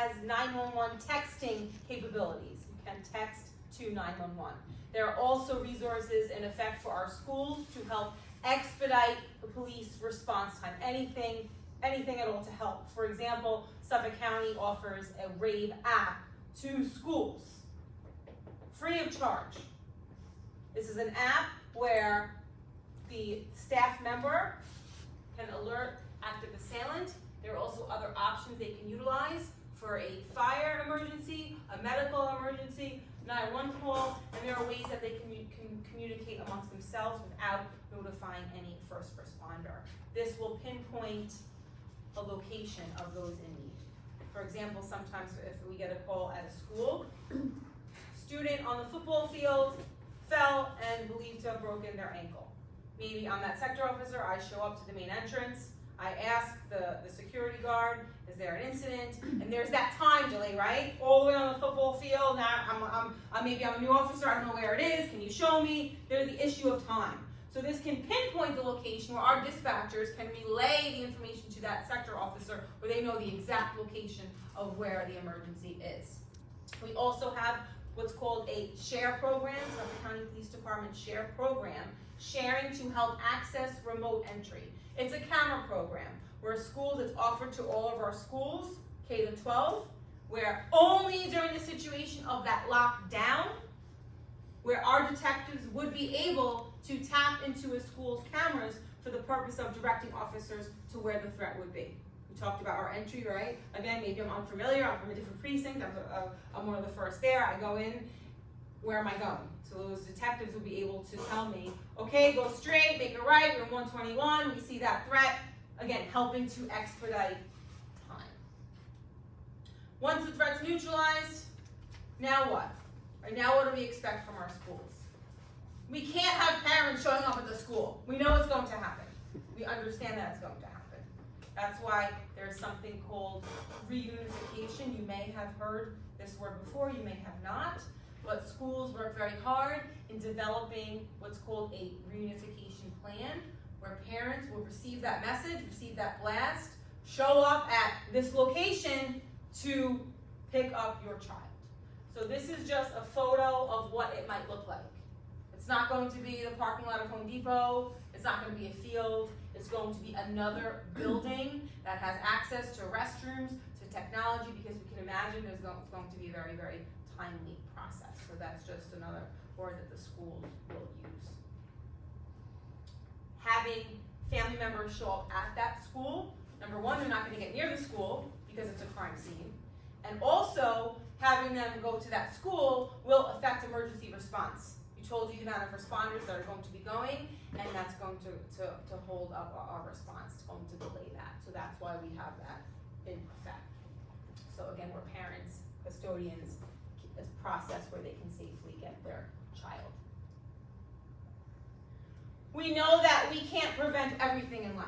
has 911 texting capabilities. You can text to 911. There are also resources in effect for our schools to help expedite the police response time. Anything at all to help. For example, Suffolk County offers a RAVE app to schools, free of charge. This is an app where the staff member can alert active assailant. There are also other options they can utilize for a fire emergency, a medical emergency, 911 call, and there are ways that they can communicate amongst themselves without notifying any first responder. This will pinpoint a location of those in need. For example, sometimes if we get a call at a school, student on the football field fell and believed to have broken their ankle. Maybe I'm that sector officer, I show up to the main entrance, I ask the security guard, is there an incident? And there's that time delay, right? All the way on the football field, now maybe I'm a new officer, I don't know where it is, can you show me? There's the issue of time. So this can pinpoint the location where our dispatchers can relay the information to that sector officer where they know the exact location of where the emergency is. We also have what's called a SHARE program, Suffolk County Police Department SHARE program, sharing to help access remote entry. It's a camera program where schools, it's offered to all of our schools, K to 12, where only during the situation of that lockdown, where our detectives would be able to tap into a school's cameras for the purpose of directing officers to where the threat would be. We talked about our entry, right? Again, maybe I'm unfamiliar, I'm from a different precinct, I'm one of the first there, I go in, where am I going? So those detectives will be able to tell me, okay, go straight, make a right, room 121, we see that threat. Again, helping to expedite time. Once the threat's neutralized, now what? Right, now what do we expect from our schools? We can't have parents showing up at the school. We know it's going to happen. We understand that it's going to happen. That's why there's something called reunification. You may have heard this word before, you may have not. But schools work very hard in developing what's called a reunification plan, where parents will receive that message, receive that blast, show up at this location to pick up your child. So this is just a photo of what it might look like. It's not going to be the parking lot of Home Depot, it's not going to be a field, it's going to be another building that has access to restrooms, to technology, because we can imagine there's going to be a very, very timely process. So that's just another word that the schools will use. Having family members show up at that school, number one, they're not going to get near the school because it's a crime scene. And also, having them go to that school will affect emergency response. We told you the amount of responders that are going to be going, and that's going to hold up our response. It's going to delay that. So that's why we have that in effect. So again, we're parents, custodians, a process where they can safely get their child. We know that we can't prevent everything in life,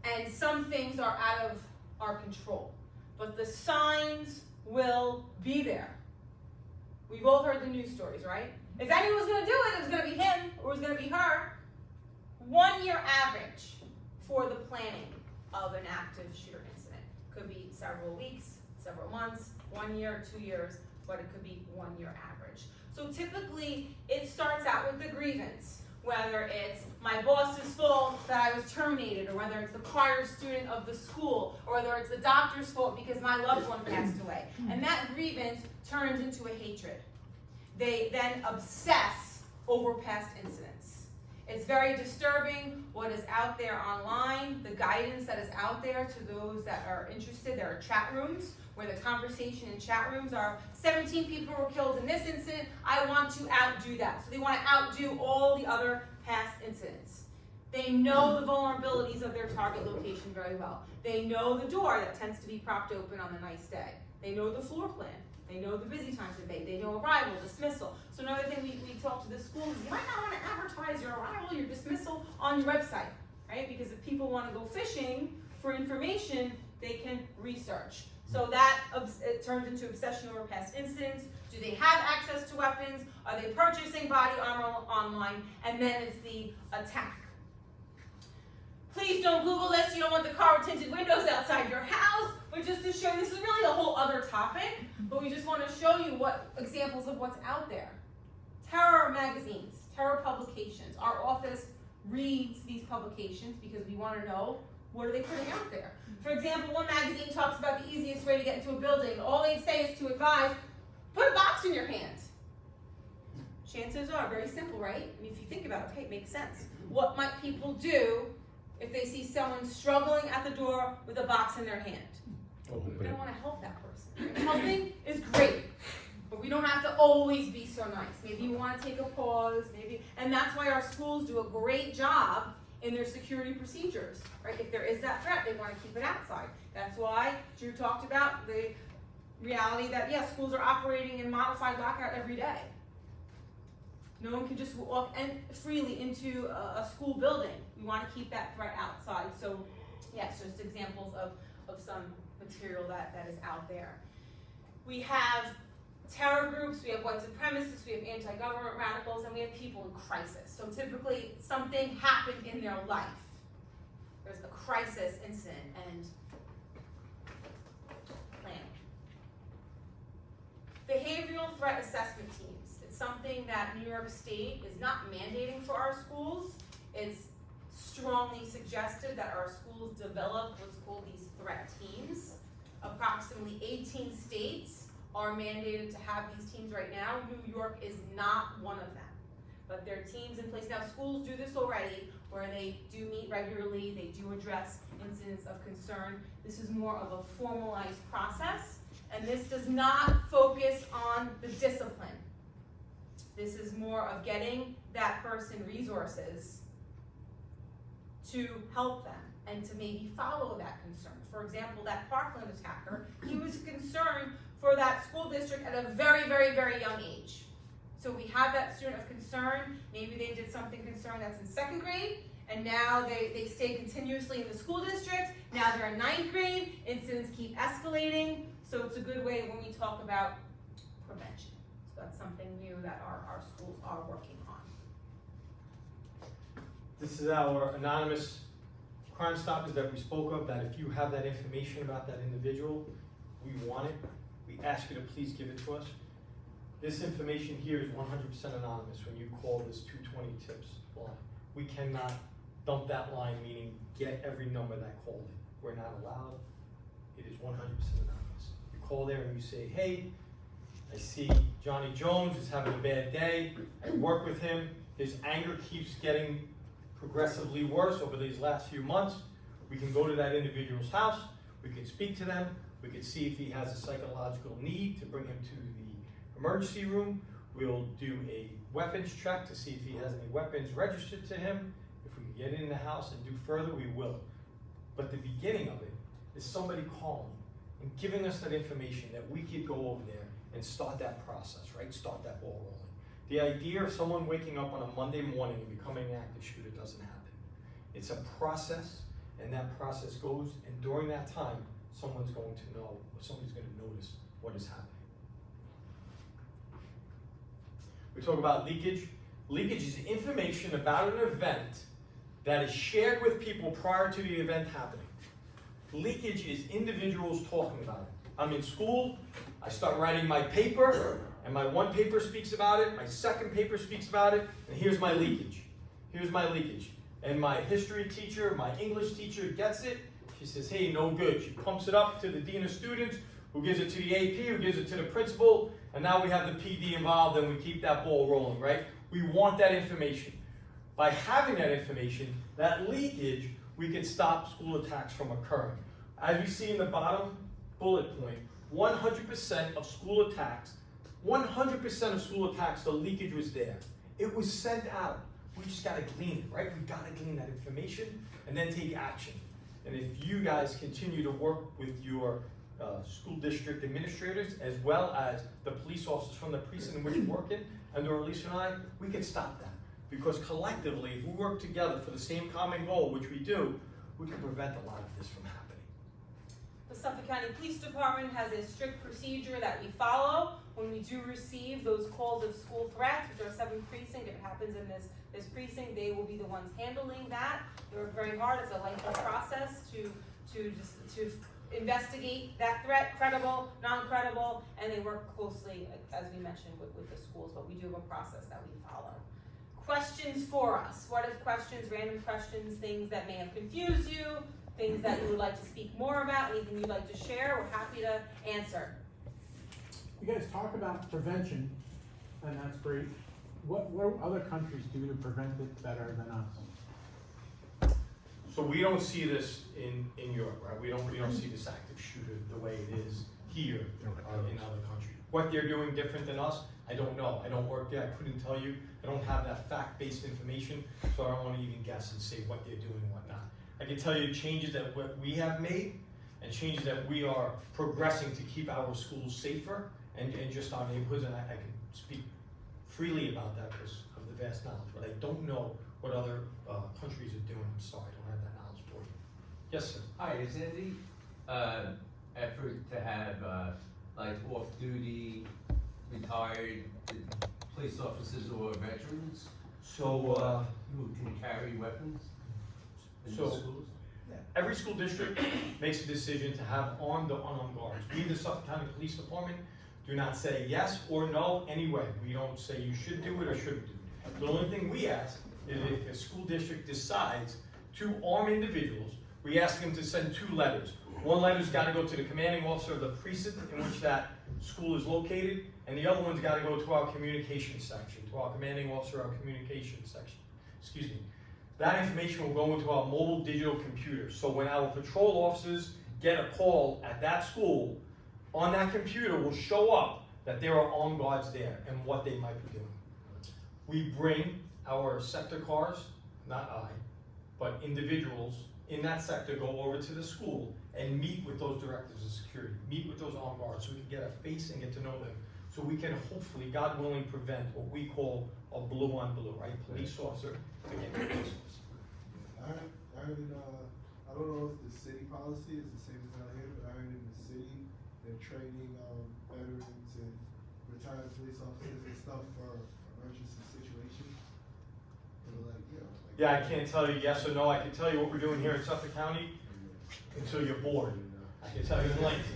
and some things are out of our control, but the signs will be there. We've all heard the news stories, right? If anyone's going to do it, it was going to be him or it was going to be her. 1 year average for the planning of an active shooter incident. Could be several weeks, several months, 1 year, 2 years, but it could be 1 year average. So typically, it starts out with the grievance, whether it's my boss's fault that I was terminated, or whether it's the choir student of the school, or whether it's the doctor's fault because my loved one passed away. And that grievance turns into a hatred. They then obsess over past incidents. It's very disturbing what is out there online, the guidance that is out there to those that are interested. There are chat rooms where the conversation in chat rooms are 17 people were killed in this incident, I want to outdo that. So they want to outdo all the other past incidents. They know the vulnerabilities of their target location very well. They know the door that tends to be propped open on a nice day. They know the floor plan. They know the busy times of the day. They know arrival, dismissal. So another thing we talk to the schools is you might not want to advertise your arrival, your dismissal on your website, right? Because if people want to go fishing for information, they can research. So that it turns into obsession over past incidents. Do they have access to weapons? Are they purchasing body armor online? And then it's the attack. Please don't Google this. You don't want the car with tinted windows outside your house. We're but just to show, this is really a whole other topic, but we just want to show you what examples of what's out there. Terror magazines, terror publications. Our office reads these publications because we want to know what are they putting out there. For example, one magazine talks about the easiest way to get into a building. All they say is to advise, put a box in your hand. Chances are very simple, right? I mean, if you think about it, okay, it makes sense. What might people do if they see someone struggling at the door with a box in their hand? They don't want to help that person. Helping is great, but we don't have to always be so nice. Maybe you want to take a pause, and that's why our schools do a great job in their security procedures, right? If there is that threat, they want to keep it outside. That's why Drew talked about the reality that, yes, schools are operating in modified lockout every day. No one can just walk freely into a school building. We want to keep that threat outside. So, yes, just examples of some material that is out there. We have terror groups, we have white supremacists, we have anti-government radicals, and we have people in crisis. So typically, something happened in their life. There's a crisis incident and plan. Behavioral threat assessment teams. It's something that New York State is not mandating for our schools. It's strongly suggested that our schools develop what's called these threat teams. Approximately 18 states are mandated to have these teams right now. New York is not one of them. But there are teams in place. Now, schools do this already, where they do meet regularly, they do address incidents of concern. This is more of a formalized process, and this does not focus on the discipline. This is more of getting that person resources to help them and to maybe follow that concern. For example, that Parkland attacker, he was concerned for that school district at a very, very, very young age. So we have that student of concern, maybe they did something concerned that's in 2nd grade, and now they stay continuously in the school district, now they're in 9th grade, incidents keep escalating, so it's a good way when we talk about prevention. So that's something new that our schools are working on. This is our anonymous Crime Stoppers that we spoke of, that if you have that information about that individual, we want it. We ask you to please give it to us. This information here is 100% anonymous when you call this 220 tips line. We cannot dump that line, meaning get every number that called it. We're not allowed. It is 100% anonymous. You call there and you say, hey, I see Johnny Jones is having a bad day. I work with him. His anger keeps getting progressively worse over these last few months. We can go to that individual's house. We can speak to them. We can see if he has a psychological need to bring him to the emergency room. We'll do a weapons check to see if he has any weapons registered to him. If we can get in the house and do further, we will. But the beginning of it is somebody calling and giving us that information that we could go over there and start that process, right? Start that ball rolling. The idea of someone waking up on a Monday morning and becoming an active shooter doesn't happen. It's a process, and that process goes, and during that time, someone's going to know, or somebody's going to notice what is happening. We talk about leakage. Leakage is information about an event that is shared with people prior to the event happening. Leakage is individuals talking about it. I'm in school, I start writing my paper, and my one paper speaks about it, my second paper speaks about it, and here's my leakage. Here's my leakage. And my history teacher, my English teacher gets it. She says, hey, no good. She pumps it up to the dean of students, who gives it to the AP, who gives it to the principal, and now we have the PD involved and we keep that ball rolling, right? We want that information. By having that information, that leakage, we can stop school attacks from occurring. As we see in the bottom bullet point, 100% of school attacks, the leakage was there. It was sent out. We just gotta glean it, right? We gotta glean that information and then take action. And if you guys continue to work with your school district administrators, as well as the police officers from the precinct in which you're working, under Alicia and I, we can stop that. Because collectively, if we work together for the same common goal, which we do, we can prevent a lot of this from happening. The Suffolk County Police Department has a strict procedure that we follow when we do receive those calls of school threats, which are 7th precinct. If it happens in this precinct, they will be the ones handling that. They work very hard. It's a lengthy process to investigate that threat, credible, non-credible, and they work closely, as we mentioned, with the schools, but we do have a process that we follow. Questions for us? What if questions, random questions, things that may have confused you, things that you would like to speak more about, anything you'd like to share, we're happy to answer. You guys talk about prevention, and that's great. What do other countries do to prevent it better than us? So we don't see this in Europe, right? We don't see this active shooter the way it is here in other countries. What they're doing different than us, I don't know. I don't work there. I couldn't tell you. I don't have that fact-based information, so I don't want to even guess and say what they're doing and what not. I can tell you changes that we have made and changes that we are progressing to keep our schools safer and just our neighborhoods, and I can speak freely about that because of the vast knowledge, but I don't know what other countries are doing. I'm sorry, I don't have that knowledge for you. Yes, sir. Hi, is there any effort to have like off-duty, retired police officers or veterans So, who can carry weapons in So- the schools? every school district makes a decision to have armed or unarmed guards. We, the Suffolk County Police Department, do not say yes or no anyway. We don't say you should do it or shouldn't do it. The only thing we ask is if a school district decides to arm individuals, we ask them to send 2 letters. One letter's gotta go to the commanding officer of the precinct in which that school is located, and the other one's gotta go to our communications section, to our commanding officer, our communications section. Excuse me. That information will go into our mobile digital computer. So when our patrol officers get a call at that school, on that computer will show up that there are armed guards there and what they might be doing. We bring our sector cars, not I, but individuals in that sector go over to the school and meet with those directors of security, meet with those armed guards, so we can get a face and get to know them. So we can hopefully, God willing, prevent what we call a blue on blue, right? Police officer against police officer. I don't know if the city policy is the same as out here, but I heard in the city, they're training, veterans and retired police officers and stuff for emergency situations. And like, you know, like. Yeah, I can't tell you yes or no. I can tell you what we're doing here in Suffolk County until you're bored. I can tell you the length.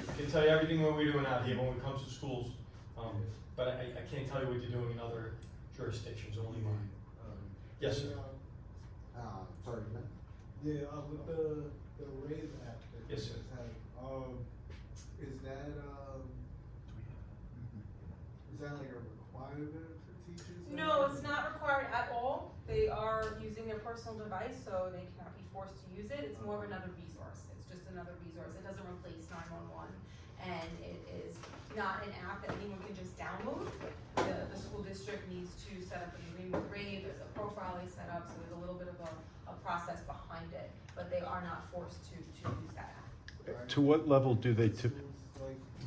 I can tell you everything what we're doing out here when it comes to schools. But I can't tell you what you're doing in other jurisdictions, only mine. Yes, sir. Sorry, man. Yeah, with the RAISE app that you Yes, sir. guys have, is that like a requirement for teachers? No, it's not required at all. They are using their personal device, so they cannot be forced to use it. It's more of another resource. It's just another resource. It doesn't replace 911, and it is not an app that anyone can just download. The school district needs to set up an agreement with RAISE. There's a profile they set up, so there's a little bit of a process behind it, but they are not forced to use that app. To what level do they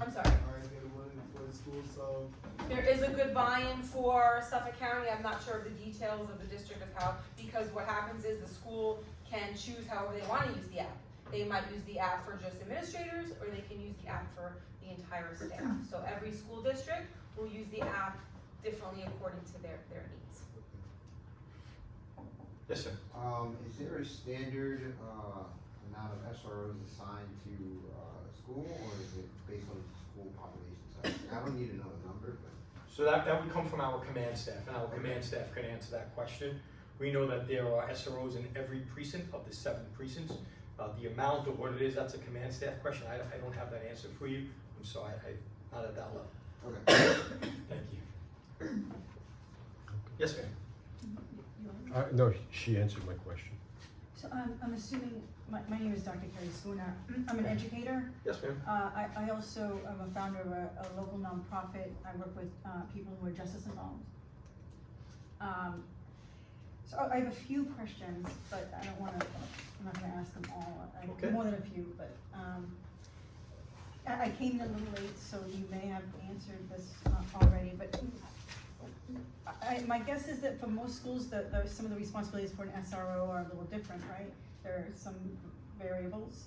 I'm sorry. Are they willing for the schools, so? There is a good buy-in for Suffolk County. I'm not sure of the details of the district of how, because what happens is the school can choose however they want to use the app. They might use the app for just administrators, or they can use the app for the entire staff. So every school district will use the app differently according to their needs. Yes, sir. Is there a standard amount of SROs assigned to school, or is it based on school population size? I don't need to know the number, but. So that would come from our command staff, and our command staff can answer that question. We know that there are SROs in every precinct of the 7 precincts. The amount of what it is, that's a command staff question. I don't have that answer for you. I'm sorry, I'm not at that level. Okay. Thank you. Yes, ma'am. No, she answered my question. So I'm assuming, my name is Dr. Carrie Spooner. I'm an educator. Yes, ma'am. I also am a founder of a local nonprofit. I work with people who are justice involved. So I have a few questions, but I don't wanna, I'm not gonna ask them all. I have Okay. more than a few, but I came in a little late, so you may have answered this already, but my guess is that for most schools, some of the responsibilities for an SRO are a little different, right? There are some variables.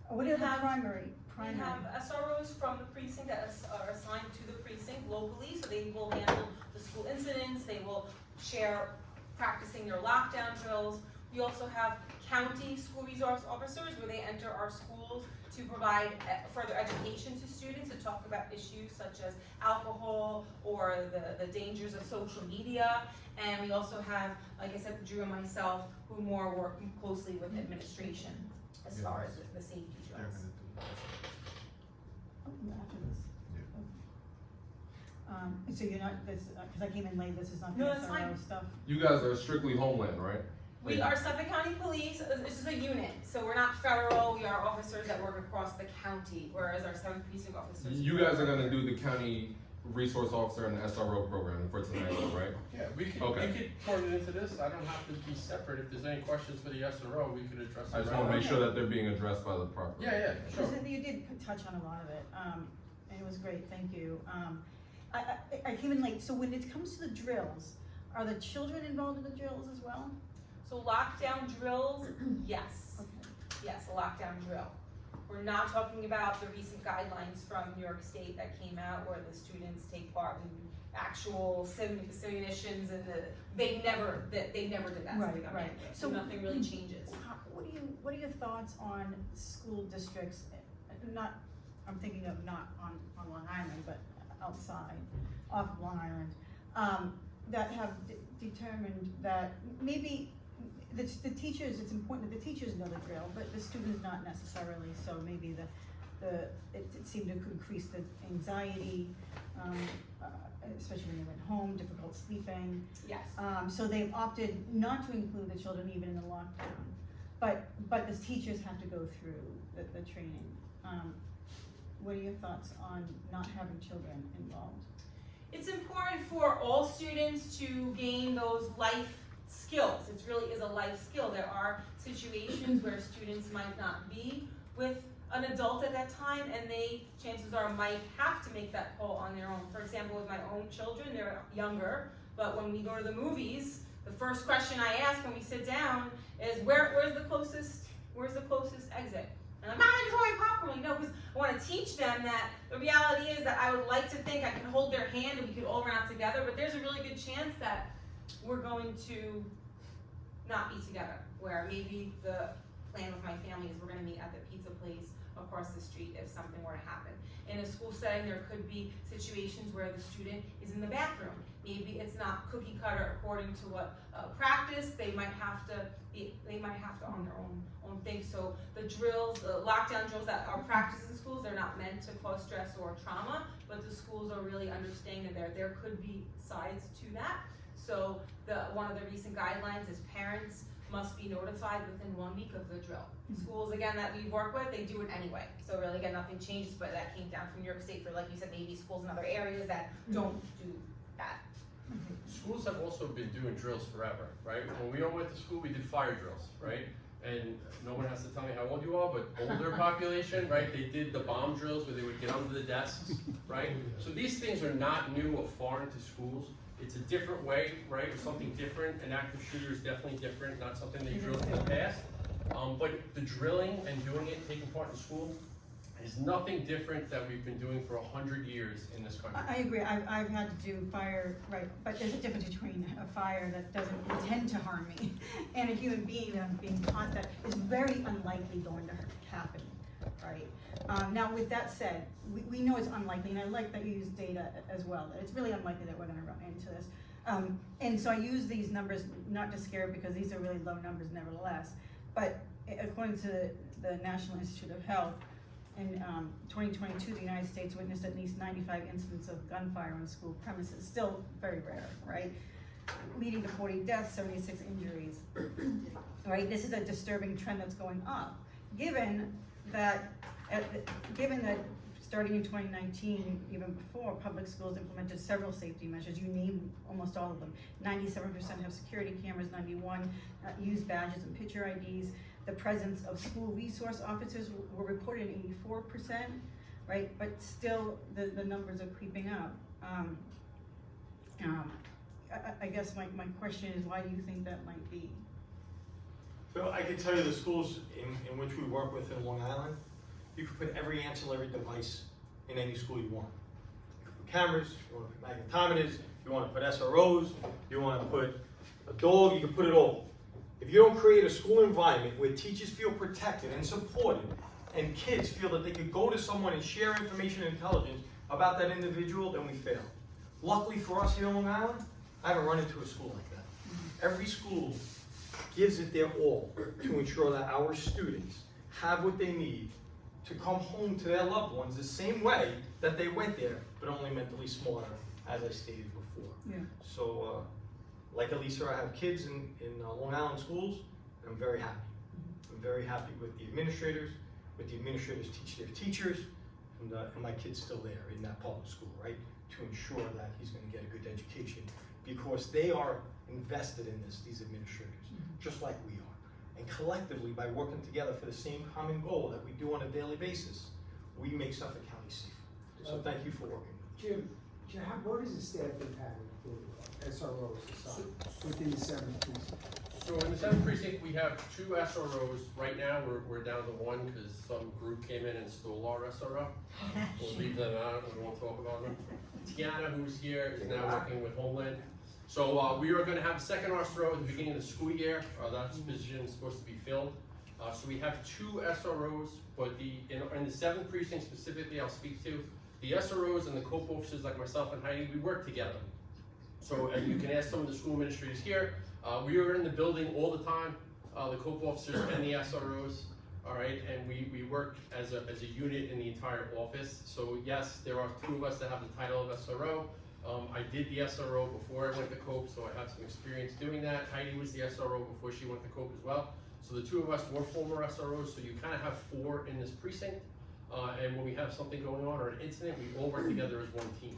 What are the primary? We have SROs from the precinct that are assigned to the precinct locally, so they will handle the school incidents, they will share practicing their lockdown drills. We also have county school resource officers where they enter our schools to provide further education to students, to talk about issues such as alcohol or the dangers of social media. And we also have, like I said, Drew and myself, who more work closely with administration as far as the safety drills. Oh, after this. So you're not, this, cause I came in late, this is not the No, that's SRO fine. stuff? You guys are strictly Homeland, right? We are Suffolk County Police, this is a unit, so we're not federal, we are officers that work across the county, whereas our 7th precinct officers. You guys are gonna do the county resource officer and the SRO program for tonight, right? Yeah, we could turn it into this, I don't have to be separate, if there's any questions for the SRO, we could address it. I just right wanna away. make sure that they're being addressed by the proper. Yeah, sure. Because you did touch on a lot of it, and it was great, thank you. I came in late, so when it comes to the drills, are the children involved in the drills as well? So lockdown drills, yes. Okay. Yes, a lockdown drill. We're not talking about the recent guidelines from New York State that came out where the students take part in actual simulations and they never did that. Right. So nothing really changes. What are your thoughts on school districts, I'm thinking of not on Long Island, but outside, off of Long Island, that have determined that maybe the teachers, it's important that the teachers know the drill, but the students not necessarily, so maybe it seemed to increase the anxiety, especially when they went home, difficult sleeping. Yes. So they've opted not to include the children even in the lockdown, but the teachers have to go through the training. What are your thoughts on not having children involved? It's important for all students to gain those life skills. It really is a life skill. There are situations where students might not be with an adult at that time, and they, chances are, might have to make that call on their own. For example, with my own children, they're younger, but when we go to the movies, the first question I ask when we sit down is, where's the closest exit? And I'm not enjoying popcorn, because I want to teach them that the reality is that I would like to think I can hold their hand and we could all run out together, but there's a really good chance that we're going to not be together, where maybe the plan with my family is we're going to meet at the pizza place across the street if something were to happen. In a school setting, there could be situations where the student is in the bathroom. Maybe it's not cookie cutter according to what practice. They might have to on their own thing. So the drills, the lockdown drills that are practiced in schools, they're not meant to cause stress or trauma, but the schools are really understanding that there could be sides to that. So one of the recent guidelines is parents must be notified within 1 week of the drill. Schools, again, that we work with, they do it anyway. So really, again, nothing changes, but that came down from New York State for, like you said, maybe schools in other areas that don't do that. Schools have also been doing drills forever, right? When we all went to school, we did fire drills, right? And no one has to tell me how old you are, but older population, right? They did the bomb drills where they would get under the desks, right? So these things are not new or foreign to schools. It's a different way, right? It's something different. An active shooter is definitely different, not something they drilled in the past. But the drilling and doing it, taking part in school, is nothing different that we've been doing for 100 years in this country. I agree, I've had to do fire, right, but there's a difference between a fire that doesn't intend to harm me and a human being that I'm being taught that is very unlikely going to happen, right? Now with that said, we know it's unlikely, and I like that you use data as well, that it's really unlikely that we're gonna run into this. And so I use these numbers not to scare, because these are really low numbers nevertheless, but according to the National Institute of Health, in 2022, the United States witnessed at least 95 incidents of gunfire on school premises, still very rare, right? Leading to 40 deaths, 76 injuries, right? This is a disturbing trend that's going up, given that starting in 2019, even before, public schools implemented several safety measures. You name almost all of them. 97% have security cameras, 91 use badges and picture IDs. The presence of school resource officers were reported in 84%, right? But still, the numbers are creeping up. I guess my question is, why do you think that might be? So I can tell you the schools in which we work with in Long Island, you can put every ancillary device in any school you want. You can put cameras, you want to put magnetometers, you want to put SROs, you want to put a dog, you can put it all. If you don't create a school environment where teachers feel protected and supported, and kids feel that they could go to someone and share information and intelligence about that individual, then we fail. Luckily for us here on Long Island, I haven't run into a school like that. Every school gives it their all to ensure that our students have what they need to come home to their loved ones the same way that they went there, but only mentally smarter, as I stated before. Yeah. So, like Elisa, I have kids in Long Island schools, and I'm very happy. I'm very happy with the administrators teach their teachers, and my kid's still there in that public school, right? To ensure that he's gonna get a good education, because they are invested in this, these administrators, just like we are. And collectively, by working together for the same common goal that we do on a daily basis, we make Suffolk County safer. So thank you for working with me. Jim, what is the staffing pattern for SROs assigned within the 7th precinct? So in the 7th precinct, we have 2 SROs. Right now, we're down to 1 because some group came in and stole our SRO. We'll leave them out, we won't talk about them. Tiana, who's here, is now working with Homeland. So we are gonna have a second SRO at the beginning of the school year. That position is supposed to be filled. So we have 2 SROs, but in the 7th precinct specifically, I'll speak to, the SROs and the COPE officers like myself and Heidi, we work together. So you can ask some of the school administrators here. We are in the building all the time, the COPE officers and the SROs, all right, and we work as a unit in the entire office. So yes, there are 2 of us that have the title of SRO. I did the SRO before I went to COPE, so I have some experience doing that. Heidi was the SRO before she went to COPE as well. So the 2 of us were former SROs, so you kind of have 4 in this precinct. And when we have something going on or an incident, we all work together as one team.